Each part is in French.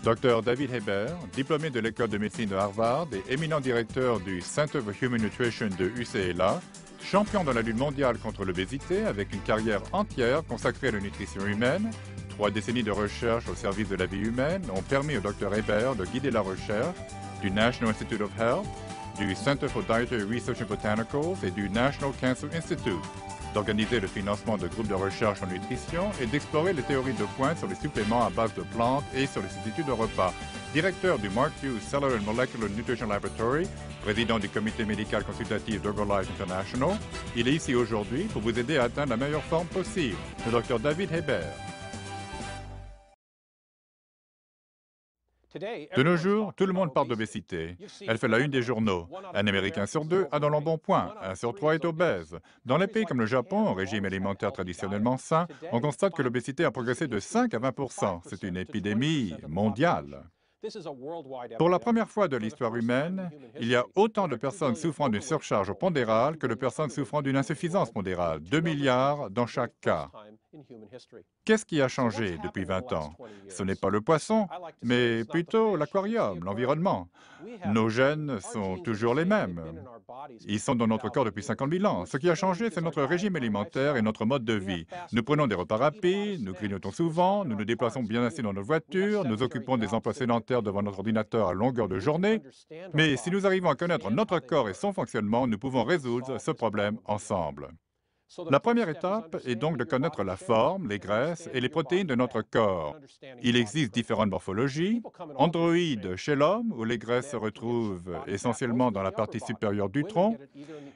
Dr David Hebert, diplômé de l'école de médecine de Harvard et éminent directeur du Center for Human Nutrition de UCLA, champion dans la lutte mondiale contre l'obésité avec une carrière entière consacrée à la nutrition humaine, 3 décennies de recherche au service de la vie humaine ont permis au Dr Hebert de guider la recherche du National Institute of Health, du Center for Dietary Research and Botanicals et du National Cancer Institute, d'organiser le financement de groupes de recherche en nutrition et d'explorer les théories de pointe sur les suppléments à base de plantes et sur les substituts de repas. Directeur du Mark Hughes Cellular and Molecular Nutrition Laboratory, président du comité médical consultatif d'Herbalife International, il est ici aujourd'hui pour vous aider à atteindre la meilleure forme possible. Le Dr David Hebert. De nos jours, tout le monde parle d'obésité. Elle fait la une des journaux. Un Américain sur 2 a dans l'embonpoint, 1 sur 3 est obèse. Dans les pays comme le Japon, au régime alimentaire traditionnellement sain, on constate que l'obésité a progressé de 5 à 20 %. C'est une épidémie mondiale. Pour la première fois de l'histoire humaine, il y a autant de personnes souffrant d'une surcharge pondérale que de personnes souffrant d'une insuffisance pondérale, 2 milliards dans chaque cas. Qu'est-ce qui a changé depuis 20 ans? Ce n'est pas le poisson, mais plutôt l'aquarium, l'environnement. Nos gènes sont toujours les mêmes. Ils sont dans notre corps depuis 50 000 ans. Ce qui a changé, c'est notre régime alimentaire et notre mode de vie. Nous prenons des repas rapides, nous grignotons souvent, nous nous déplaçons bien assez dans notre voiture, nous occupons des emplois sédentaires devant notre ordinateur à longueur de journée. Mais si nous arrivons à connaître notre corps et son fonctionnement, nous pouvons résoudre ce problème ensemble. La première étape est donc de connaître la forme, les graisses et les protéines de notre corps. Il existe différentes morphologies. Androïde chez l'homme, où les graisses se retrouvent essentiellement dans la partie supérieure du tronc.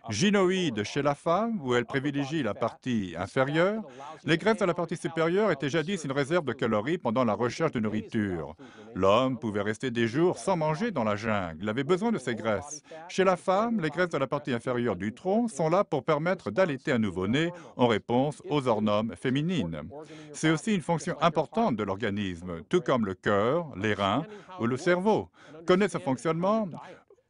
Gynoïde chez la femme, où elle privilégie la partie inférieure. Les graisses de la partie supérieure étaient jadis une réserve de calories pendant la recherche de nourriture. L'homme pouvait rester des jours sans manger dans la jungle. Il avait besoin de ces graisses. Chez la femme, les graisses de la partie inférieure du tronc sont là pour permettre d'allaiter un nouveau-né en réponse aux hormones féminines. C'est aussi une fonction importante de l'organisme, tout comme le cœur, les reins ou le cerveau. Connaître ce fonctionnement,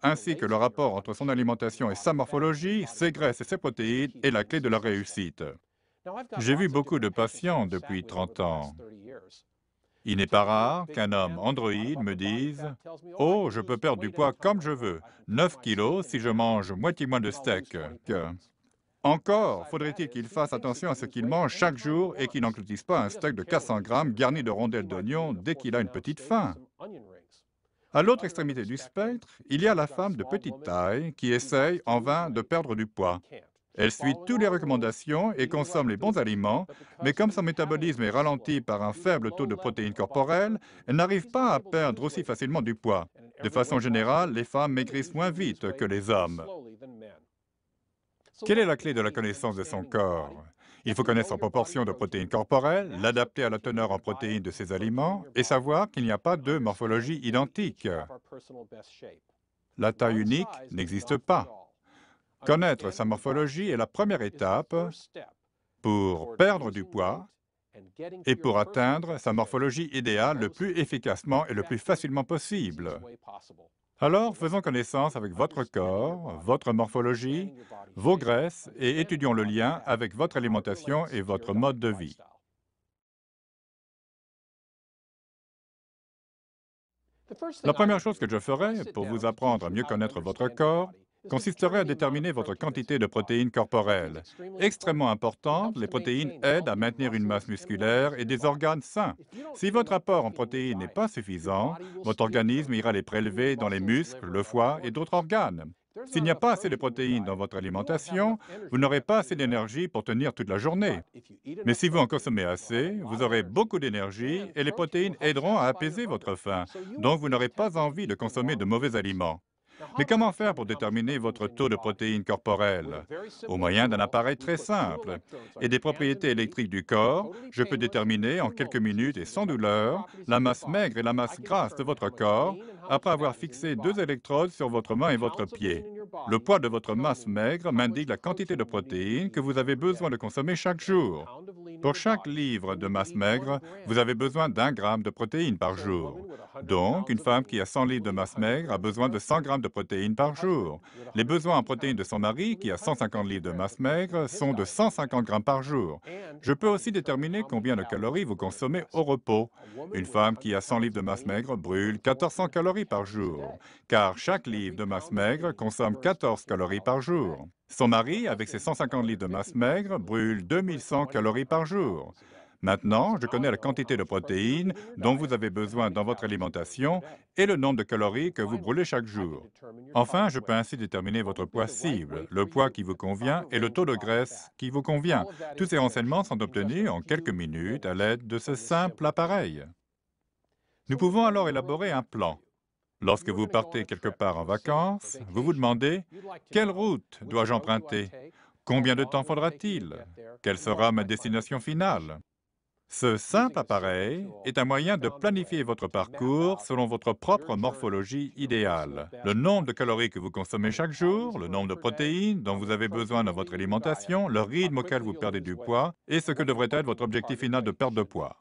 ainsi que le rapport entre son alimentation et sa morphologie, ses graisses et ses protéines, est la clé de la réussite. J'ai vu beaucoup de patients depuis 30 ans. Il n'est pas rare qu'un homme androïde me dise « Oh, je peux perdre du poids comme je veux, 9 kilos si je mange moitié moins de steak que... » Encore faudrait-il qu'il fasse attention à ce qu'il mange chaque jour et qu'il n'engloutisse pas un steak de 400 grammes garni de rondelles d'oignons dès qu'il a une petite faim. À l'autre extrémité du spectre, il y a la femme de petite taille qui essaye en vain de perdre du poids. Elle suit toutes les recommandations et consomme les bons aliments, mais comme son métabolisme est ralenti par un faible taux de protéines corporelles, elle n'arrive pas à perdre aussi facilement du poids. De façon générale, les femmes maigrissent moins vite que les hommes. Quelle est la clé de la connaissance de son corps? Il faut connaître sa proportion de protéines corporelles, l'adapter à la teneur en protéines de ses aliments et savoir qu'il n'y a pas de morphologie identique. La taille unique n'existe pas. Connaître sa morphologie est la première étape pour perdre du poids et pour atteindre sa morphologie idéale le plus efficacement et le plus facilement possible. Alors, faisons connaissance avec votre corps, votre morphologie, vos graisses et étudions le lien avec votre alimentation et votre mode de vie. La première chose que je ferai pour vous apprendre à mieux connaître votre corps consisterait à déterminer votre quantité de protéines corporelles. Extrêmement importante, les protéines aident à maintenir une masse musculaire et des organes sains. Si votre apport en protéines n'est pas suffisant, votre organisme ira les prélever dans les muscles, le foie et d'autres organes. S'il n'y a pas assez de protéines dans votre alimentation, vous n'aurez pas assez d'énergie pour tenir toute la journée. Mais si vous en consommez assez, vous aurez beaucoup d'énergie et les protéines aideront à apaiser votre faim, donc vous n'aurez pas envie de consommer de mauvais aliments. Mais comment faire pour déterminer votre taux de protéines corporelles? Au moyen d'un appareil très simple et des propriétés électriques du corps, je peux déterminer en quelques minutes et sans douleur la masse maigre et la masse grasse de votre corps après avoir fixé 2 électrodes sur votre main et votre pied. Le poids de votre masse maigre m'indique la quantité de protéines que vous avez besoin de consommer chaque jour. Pour chaque livre de masse maigre, vous avez besoin d'1 gramme de protéines par jour. Donc, une femme qui a 100 livres de masse maigre a besoin de 100 grammes de protéines par jour. Les besoins en protéines de son mari, qui a 150 livres de masse maigre, sont de 150 grammes par jour. Je peux aussi déterminer combien de calories vous consommez au repos. Une femme qui a 100 livres de masse maigre brûle 1400 calories par jour, car chaque livre de masse maigre consomme 14 calories par jour. Son mari, avec ses 150 livres de masse maigre, brûle 2100 calories par jour. Maintenant, je connais la quantité de protéines dont vous avez besoin dans votre alimentation et le nombre de calories que vous brûlez chaque jour. Enfin, je peux ainsi déterminer votre poids cible, le poids qui vous convient et le taux de graisse qui vous convient. Tous ces renseignements sont obtenus en quelques minutes à l'aide de ce simple appareil. Nous pouvons alors élaborer un plan. Lorsque vous partez quelque part en vacances, vous vous demandez « Quelle route dois-je emprunter? Combien de temps faudra-t-il? Quelle sera ma destination finale ?» Ce simple appareil est un moyen de planifier votre parcours selon votre propre morphologie idéale. Le nombre de calories que vous consommez chaque jour, le nombre de protéines dont vous avez besoin dans votre alimentation, le rythme auquel vous perdez du poids et ce que devrait être votre objectif final de perte de poids.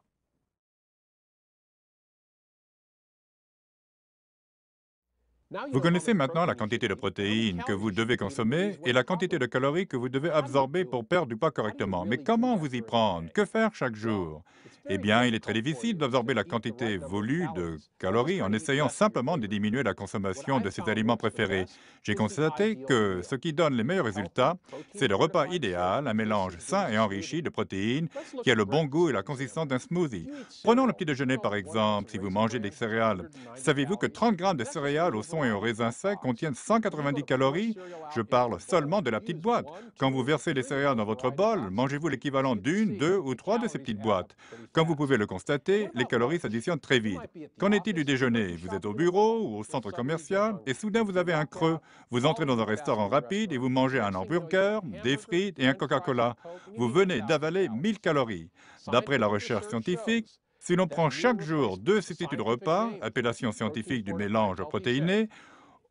Vous connaissez maintenant la quantité de protéines que vous devez consommer et la quantité de calories que vous devez absorber pour perdre du poids correctement. Mais comment vous y prendre? Que faire chaque jour? Eh bien, il est très difficile d'absorber la quantité voulue de calories en essayant simplement de diminuer la consommation de ses aliments préférés. J'ai constaté que ce qui donne les meilleurs résultats, c'est le repas idéal, un mélange sain et enrichi de protéines qui a le bon goût et la consistance d'un smoothie. Prenons le petit déjeuner par exemple, si vous mangez des céréales. Savez-vous que 30 grammes de céréales au son et au raisin sec contiennent 190 calories? Je parle seulement de la petite boîte. Quand vous versez les céréales dans votre bol, mangez-vous l'équivalent d'une, deux ou trois de ces petites boîtes. Comme vous pouvez le constater, les calories s'additionnent très vite. Qu'en est-il du déjeuner? Vous êtes au bureau ou au centre commercial et soudain vous avez un creux. Vous entrez dans un restaurant rapide et vous mangez un hamburger, des frites et un Coca-Cola. Vous venez d'avaler 1000 calories. D'après la recherche scientifique, si l'on prend chaque jour 2 substituts de repas, appellation scientifique du mélange protéiné,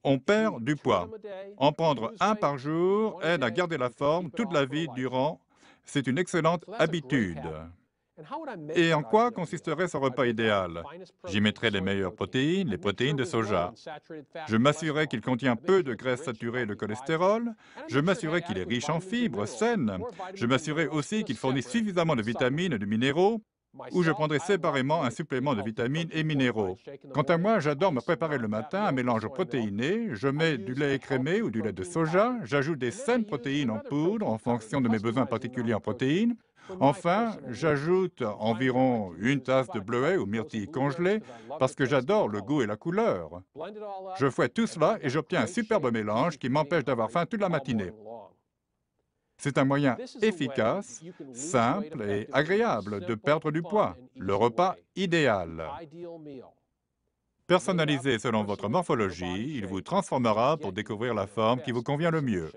on perd du poids. En prendre un par jour aide à garder la forme toute la vie durant. C'est une excellente habitude. Et en quoi consisterait ce repas idéal? J'y mettrai les meilleures protéines, les protéines de soja. Je m'assurerai qu'il contient peu de graisses saturées et de cholestérol. Je m'assurerai qu'il est riche en fibres saines. Je m'assurerai aussi qu'il fournit suffisamment de vitamines et de minéraux, ou je prendrai séparément un supplément de vitamines et minéraux. Quant à moi, j'adore me préparer le matin un mélange protéiné. Je mets du lait écrémé ou du lait de soja. J'ajoute des saines protéines en poudre en fonction de mes besoins particuliers en protéines. Enfin, j'ajoute environ une tasse de bleuet ou myrtille congelée parce que j'adore le goût et la couleur. Je fouette tout cela et j'obtiens un superbe mélange qui m'empêche d'avoir faim toute la matinée. C'est un moyen efficace, simple et agréable de perdre du poids, le repas idéal. Personnalisé selon votre morphologie, il vous transformera pour découvrir la forme qui vous convient le mieux.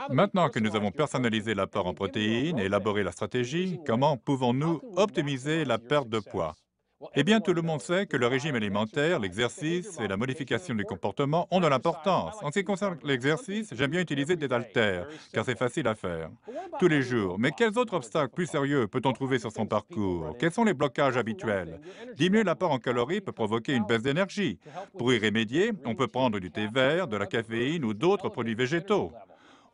Maintenant que nous avons personnalisé l'apport en protéines et élaboré la stratégie, comment pouvons-nous optimiser la perte de poids? Eh bien, tout le monde sait que le régime alimentaire, l'exercice et la modification du comportement ont de l'importance. En ce qui concerne l'exercice, j'aime bien utiliser des haltères, car c'est facile à faire tous les jours. Mais quels autres obstacles plus sérieux peut-on trouver sur son parcours? Quels sont les blocages habituels? Diminuer l'apport en calories peut provoquer une baisse d'énergie. Pour y remédier, on peut prendre du thé vert, de la caféine ou d'autres produits végétaux.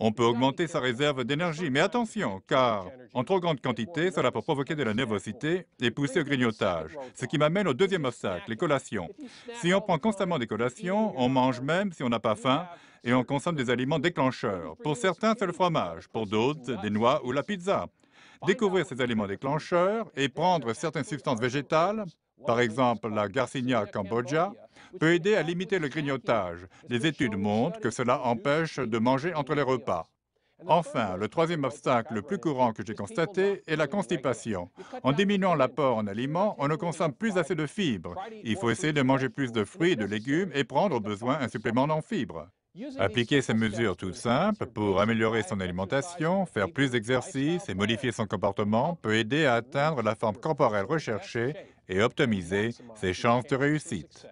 On peut augmenter sa réserve d'énergie, mais attention, car en trop grande quantité, cela peut provoquer de la nervosité et pousser au grignotage. Ce qui m'amène au deuxième obstacle, les collations. Si on prend constamment des collations, on mange même si on n'a pas faim et on consomme des aliments déclencheurs. Pour certains, c'est le fromage, pour d'autres, des noix ou la pizza. Découvrir ces aliments déclencheurs et prendre certaines substances végétales, par exemple la Garcinia cambogia, peut aider à limiter le grignotage. Les études montrent que cela empêche de manger entre les repas. Enfin, le troisième obstacle le plus courant que j'ai constaté est la constipation. En diminuant l'apport en aliments, on ne consomme plus assez de fibres. Il faut essayer de manger plus de fruits et de légumes et prendre au besoin un supplément en fibres. Appliquer ces mesures toutes simples pour améliorer son alimentation, faire plus d'exercice et modifier son comportement peut aider à atteindre la forme corporelle recherchée et optimiser ses chances de réussite.